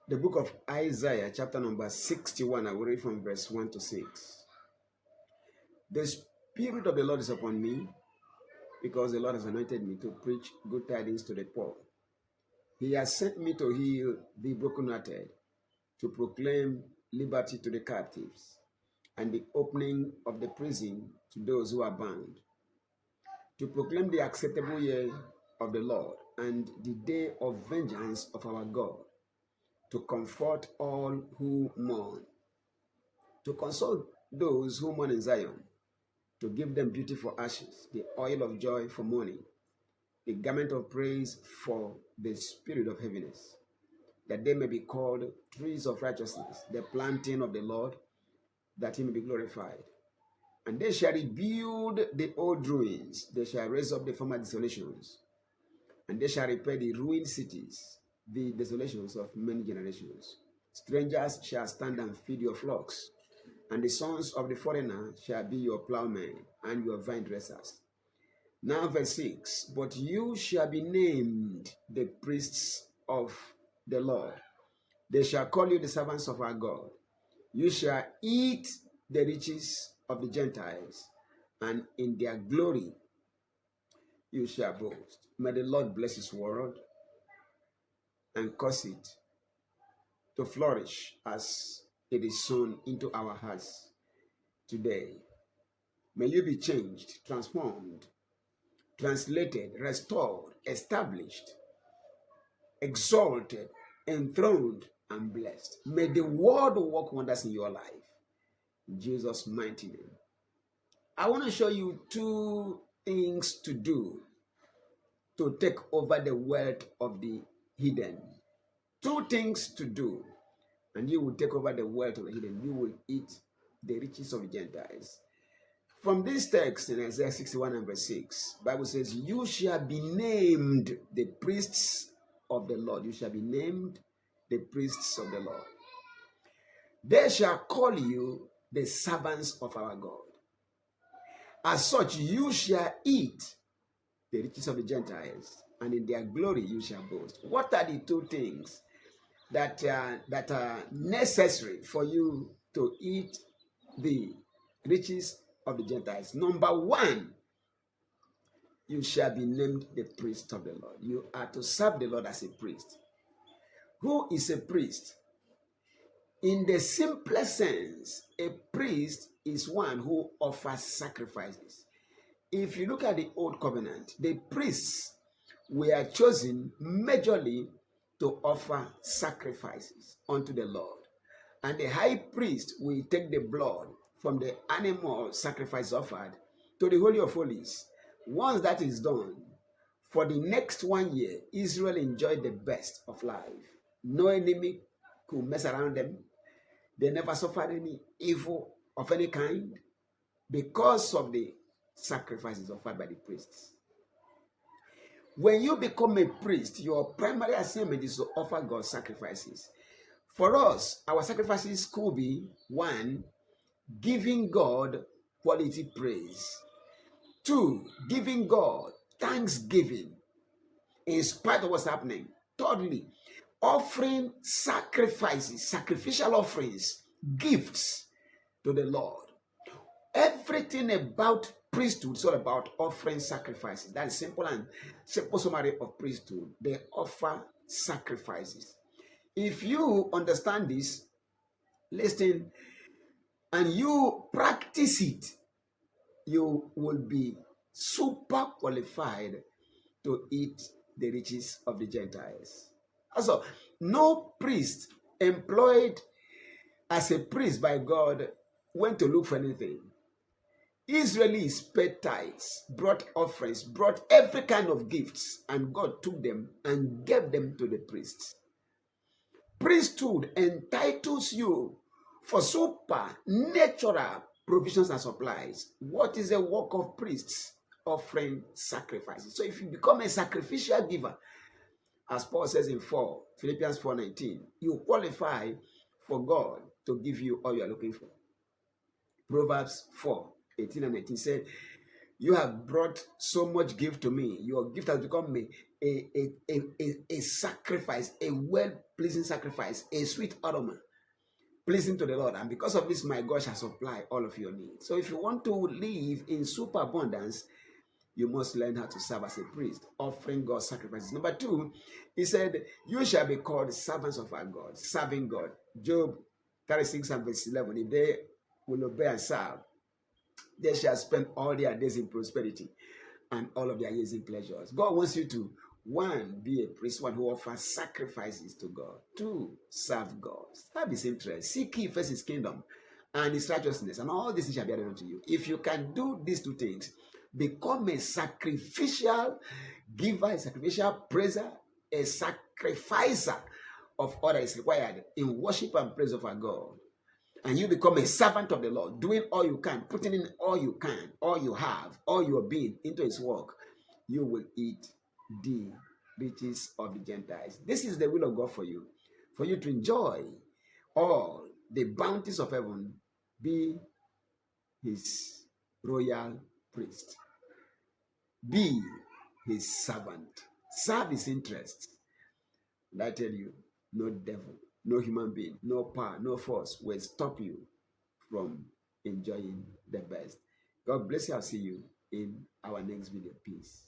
The book of Isaiah, chapter number 61, I will read from verse 1 to 6. The Spirit of the Lord is upon me, because the Lord has anointed me to preach good tidings to the poor. He has sent me to heal the brokenhearted, to proclaim liberty to the captives, and the opening of the prison to those who are bound, to proclaim the acceptable year of the Lord and the day of vengeance of our God, to comfort all who mourn, to console those who mourn in Zion, to give them beauty for ashes, the oil of joy for mourning, the garment of praise for the spirit of heaviness, that they may be called trees of righteousness, the planting of the Lord, that he may be glorified. And they shall rebuild the old ruins, they shall raise up the former desolations, and they shall repair the ruined cities, the desolations of many generations. Strangers shall stand and feed your flocks, and the sons of the foreigner shall be your plowmen and your vine dressers. Now verse 6, but you shall be named the priests of the Lord. They shall call you the servants of our God. You shall eat the riches of the Gentiles, and in their glory you shall boast. May the Lord bless his word and cause it to flourish as it is sown into our hearts today. May you be changed, transformed, translated, restored, established, exalted, enthroned, and blessed. May the word work wonders in your life. In Jesus' mighty name. I want to show you two things to do to take over the wealth of the hidden. Two things to do, and you will take over the wealth of the hidden. You will eat the riches of the Gentiles. From this text in Isaiah 61 and verse 6, the Bible says, you shall be named the priests of the Lord. You shall be named the priests of the Lord. They shall call you the servants of our God. As such, you shall eat the riches of the Gentiles, and in their glory you shall boast. What are the two things that are necessary for you to eat the riches of the Gentiles? Number one, you shall be named the priest of the Lord. You are to serve the Lord as a priest. Who is a priest? In the simplest sense, a priest is one who offers sacrifices. If you look at the Old Covenant, the priests were chosen majorly to offer sacrifices unto the Lord. And the high priest will take the blood from the animal sacrifice offered to the Holy of Holies. Once that is done, for the next 1 year, Israel enjoyed the best of life. No enemy could mess around them. They never suffered any evil of any kind because of the sacrifices offered by the priests. When you become a priest, your primary assignment is to offer God sacrifices. For us, our sacrifices could be: 1, giving God quality praise; 2, giving God thanksgiving in spite of what's happening; thirdly, offering sacrifices, sacrificial offerings, gifts to the Lord. Everything about priesthood is all about offering sacrifices. That is simple summary of priesthood. They offer sacrifices. If you understand this, listen, and you practice it, you will be super qualified to eat the riches of the Gentiles. Also, no priest employed as a priest by God went to look for anything. Israelis paid tithes, brought offerings, brought every kind of gifts, and God took them and gave them to the priests. Priesthood entitles you for supernatural provisions and supplies. What is the work of priests? Offering sacrifices. So if you become a sacrificial giver, as Paul says in Philippians 4:19, you qualify for God to give you all you are looking for. Proverbs 4:18 and 19 said, you have brought so much gift to me. Your gift has become a sacrifice, a well-pleasing sacrifice, a sweet aroma, pleasing to the Lord. And because of this, my God shall supply all of your needs. So if you want to live in superabundance, you must learn how to serve as a priest, offering God sacrifices. Number two, he said, you shall be called servants of our God, serving God. Job 36 and verse 11, if they will obey and serve, they shall spend all their days in prosperity and all of their years in pleasures. God wants you to, one, be a priest, one who offers sacrifices to God. Two, serve God. Serve his interest. Seek ye first his kingdom and his righteousness, and all this shall be added unto you. If you can do these two things, become a sacrificial giver, a sacrificial praiser, a sacrificer of all that is required in worship and praise of our God, and you become a servant of the Lord, doing all you can, putting in all you can, all you have, all your being into his work, you will eat the riches of the Gentiles. This is the will of God for you to enjoy all the bounties of heaven, be his royal priest, be his servant, serve his interests. And I tell you, no devil, no human being, no power, no force will stop you from enjoying the best. God bless you. I'll see you in our next video. Peace.